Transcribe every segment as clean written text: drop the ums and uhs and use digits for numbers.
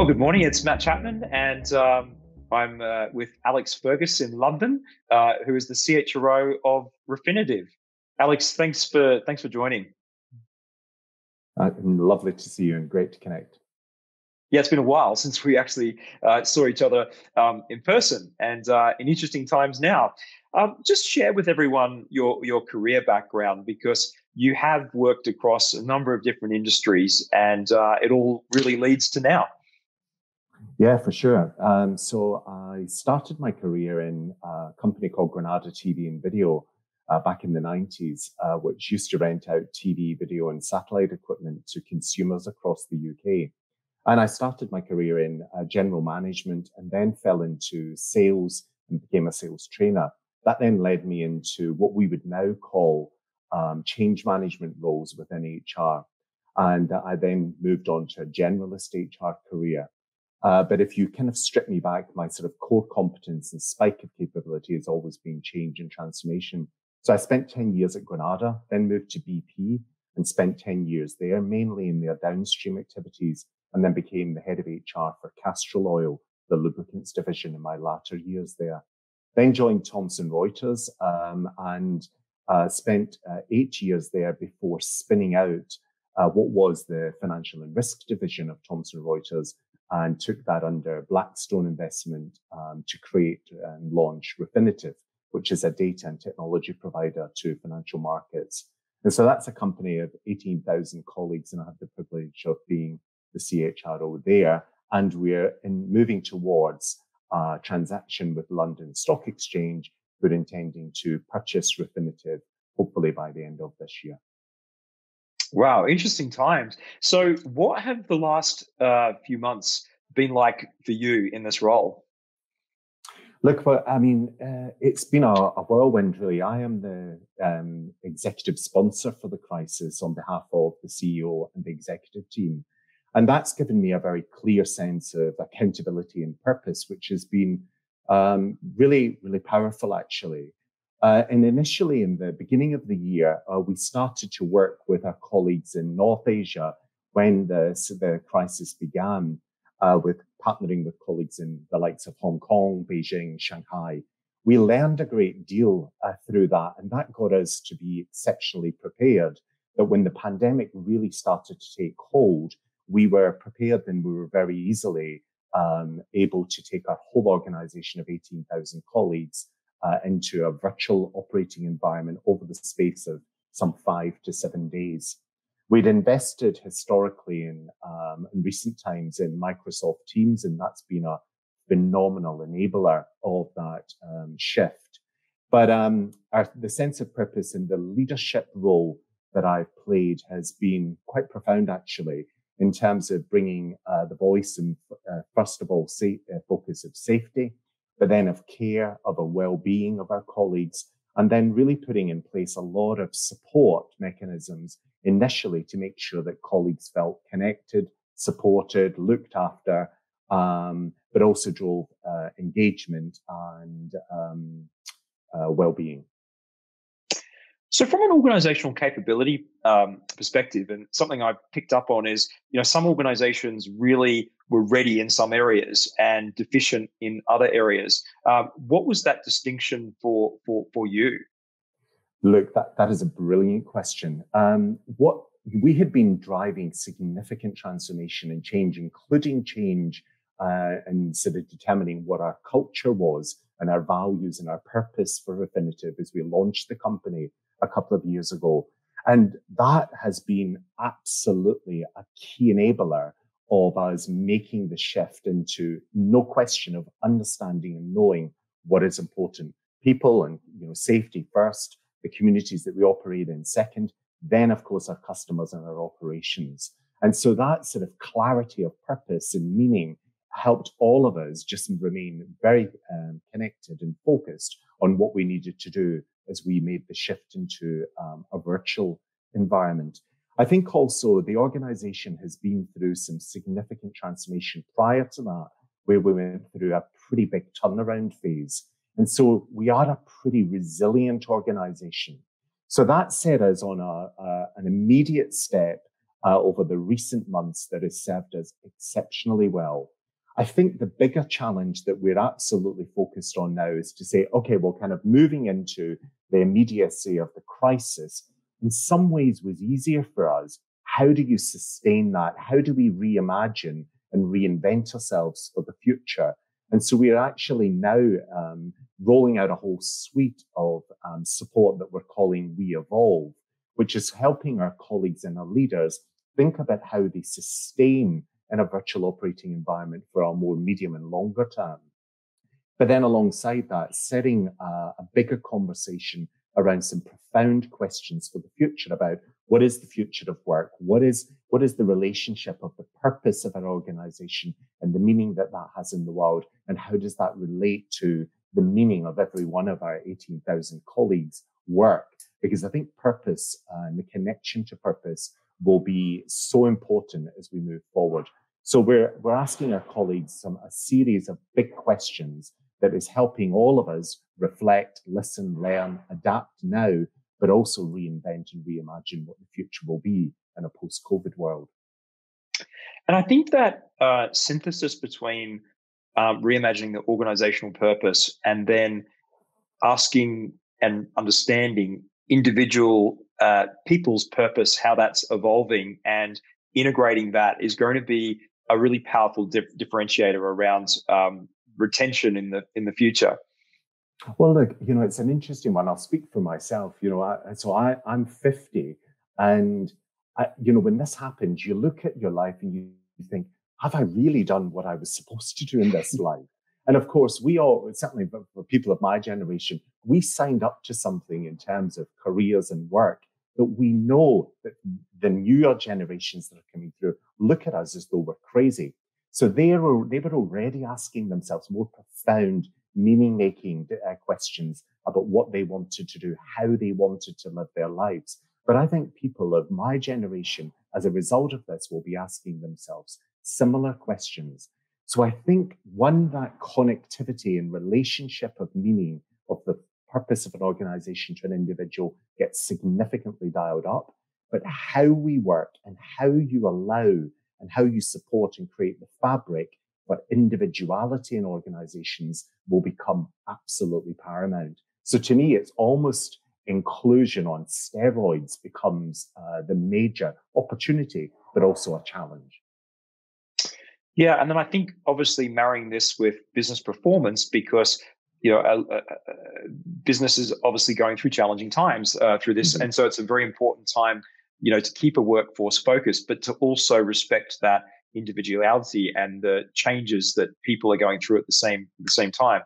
Good morning. It's Matt Chapman, and I'm with Alex Fergus in London, who is the CHRO of Refinitiv. Alex, thanks for joining. Lovely to see you and great to connect. Yeah, it's been a while since we actually saw each other in person, and in interesting times now. Just share with everyone your career background, because you have worked across a number of different industries, and it all really leads to now. Yeah, for sure. So I started my career in a company called Granada TV and Video back in the 90s, which used to rent out TV, video, and satellite equipment to consumers across the UK. And I started my career in general management and then fell into sales and became a sales trainer. That then led me into what we would now call change management roles within HR. And I then moved on to a generalist HR career. But if you kind of strip me back, my sort of core competence and spike of capability has always been change and transformation. So I spent 10 years at Granada, then moved to BP and spent 10 years there, mainly in their downstream activities, and then became the head of HR for Castrol Oil, the lubricants division, in my latter years there. Then joined Thomson Reuters and spent 8 years there before spinning out what was the financial and risk division of Thomson Reuters, and took that under Blackstone investment to create and launch Refinitiv, which is a data and technology provider to financial markets. And so that's a company of 18,000 colleagues, and I have the privilege of being the CHRO there. And we're moving towards a transaction with London Stock Exchange. We're intending to purchase Refinitiv, hopefully by the end of this year. Wow, interesting times. So what have the last few months been like for you in this role? Look, it's been a whirlwind, really. I am the executive sponsor for the crisis on behalf of the CEO and the executive team. And that's given me a very clear sense of accountability and purpose, which has been really, really powerful, actually. And initially, in the beginning of the year, we started to work with our colleagues in North Asia when the crisis began, with partnering with colleagues in the likes of Hong Kong, Beijing, Shanghai. We learned a great deal through that, and that got us to be exceptionally prepared that when the pandemic really started to take hold, we were prepared and we were very easily able to take our whole organization of 18,000 colleagues into a virtual operating environment over the space of some 5 to 7 days. We'd invested historically in recent times in Microsoft Teams, and that's been a phenomenal enabler of that shift. But the sense of purpose and the leadership role that I've played has been quite profound, actually, in terms of bringing the voice and, first of all, focus of safety, but then of care, of a well-being of our colleagues, and then really putting in place a lot of support mechanisms initially to make sure that colleagues felt connected, supported, looked after, but also drove engagement and well-being. So from an organizational capability perspective, and something I've picked up on is, some organizations really were ready in some areas and deficient in other areas. What was that distinction for you? Look, that is a brilliant question. What we had been driving significant transformation and change, including change and sort of determining what our culture was and our values and our purpose for Refinitiv as we launched the company a couple of years ago. And that has been absolutely a key enabler of us making the shift into no question of understanding and knowing what is important. People and safety first, the communities that we operate in second, then of course our customers and our operations. And so that sort of clarity of purpose and meaning helped all of us just remain very connected and focused on what we needed to do as we made the shift into a virtual environment. I think also the organization has been through some significant transformation prior to that, where we went through a pretty big turnaround phase. And so we are a pretty resilient organization. So that set us on an immediate step over the recent months that has served us exceptionally well. I think the bigger challenge that we're absolutely focused on now is to say, okay, well, kind of moving into the immediacy of the crisis in some ways was easier for us. How do you sustain that? How do we reimagine and reinvent ourselves for the future? And so we're actually now rolling out a whole suite of support that we're calling We Evolve, which is helping our colleagues and our leaders think about how they sustain in a virtual operating environment for our more medium and longer term. But then alongside that, setting a bigger conversation around some profound questions for the future about what is the future of work? What is the relationship of the purpose of an organization and the meaning that that has in the world? And how does that relate to the meaning of every one of our 18,000 colleagues' work? Because I think purpose and the connection to purpose will be so important as we move forward. So we're asking our colleagues a series of big questions that is helping all of us reflect, listen, learn, adapt now, but also reinvent and reimagine what the future will be in a post-COVID world. And I think that synthesis between reimagining the organizational purpose and then asking and understanding individual people's purpose, how that's evolving, and integrating that is going to be a really powerful differentiator around retention in the future. Well, look, it's an interesting one. I'll speak for myself. I'm 50, and when this happens, you look at your life and you think, have I really done what I was supposed to do in this life? And of course, we all, certainly for people of my generation, we signed up to something in terms of careers and work that we know that the newer generations that are coming through look at us as though we're crazy. So they were already asking themselves more profound, meaning-making questions about what they wanted to do, how they wanted to live their lives. But I think people of my generation, as a result of this, will be asking themselves similar questions. So I think, one, that connectivity and relationship of meaning of the purpose of an organization to an individual gets significantly dialed up. But how we work and how you allow and how you support and create the fabric for individuality in organizations will become absolutely paramount. So to me, it's almost inclusion on steroids becomes the major opportunity, but also a challenge. Yeah, and then I think obviously marrying this with business performance, because business is obviously going through challenging times through this, and so it's a very important time, to keep a workforce focused, but to also respect that individuality and the changes that people are going through at the same time.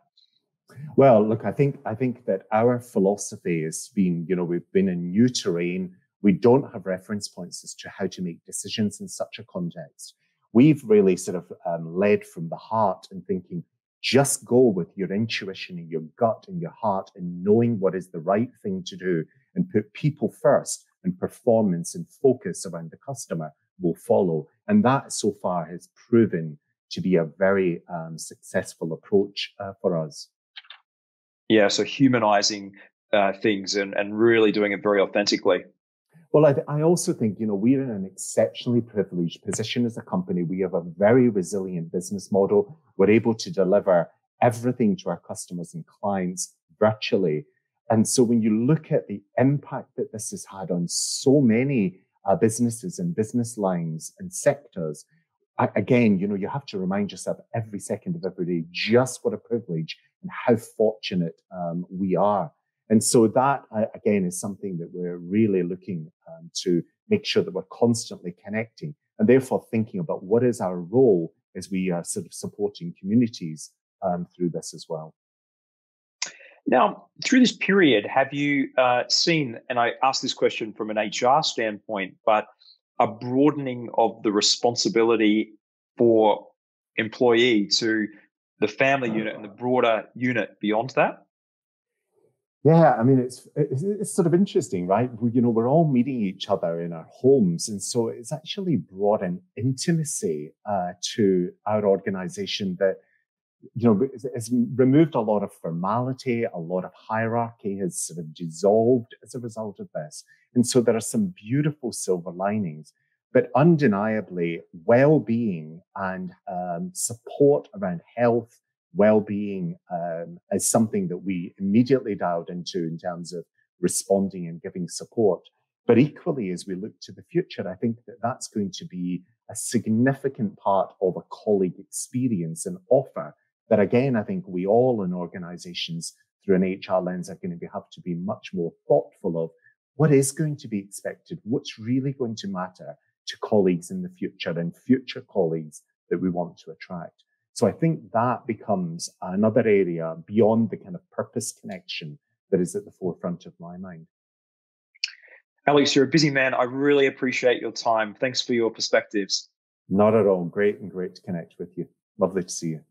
Well, look, I think that our philosophy has been, we've been in new terrain. We don't have reference points as to how to make decisions in such a context. We've really sort of led from the heart and thinking, just go with your intuition and your gut and your heart and knowing what is the right thing to do and put people first, and performance and focus around the customer will follow. And that so far has proven to be a very successful approach for us. Yeah, so humanizing things and really doing it very authentically. Well, I also think, we're in an exceptionally privileged position as a company. We have a very resilient business model. We're able to deliver everything to our customers and clients virtually. And so when you look at the impact that this has had on so many businesses and business lines and sectors, again, you have to remind yourself every second of every day just what a privilege and how fortunate we are. And so that, again, is something that we're really looking to make sure that we're constantly connecting and therefore thinking about what is our role as we are sort of supporting communities through this as well. Now, through this period, have you seen, and I asked this question from an HR standpoint, but a broadening of the responsibility for employee to the family unit and the broader unit beyond that? Yeah, I mean, it's sort of interesting, right? We're all meeting each other in our homes. And so it's actually brought an intimacy to our organization that, has removed a lot of formality, a lot of hierarchy has sort of dissolved as a result of this. And so there are some beautiful silver linings. But undeniably, well-being and support around health, well-being is something that we immediately dialed into in terms of responding and giving support. But equally, as we look to the future, I think that that's going to be a significant part of a colleague experience and offer that, again, I think we all in organizations through an HR lens are going to have to be much more thoughtful of what is going to be expected, what's really going to matter to colleagues in the future and future colleagues that we want to attract. So I think that becomes another area beyond the kind of purpose connection that is at the forefront of my mind. Alex, you're a busy man. I really appreciate your time. Thanks for your perspectives. Not at all. Great to connect with you. Lovely to see you.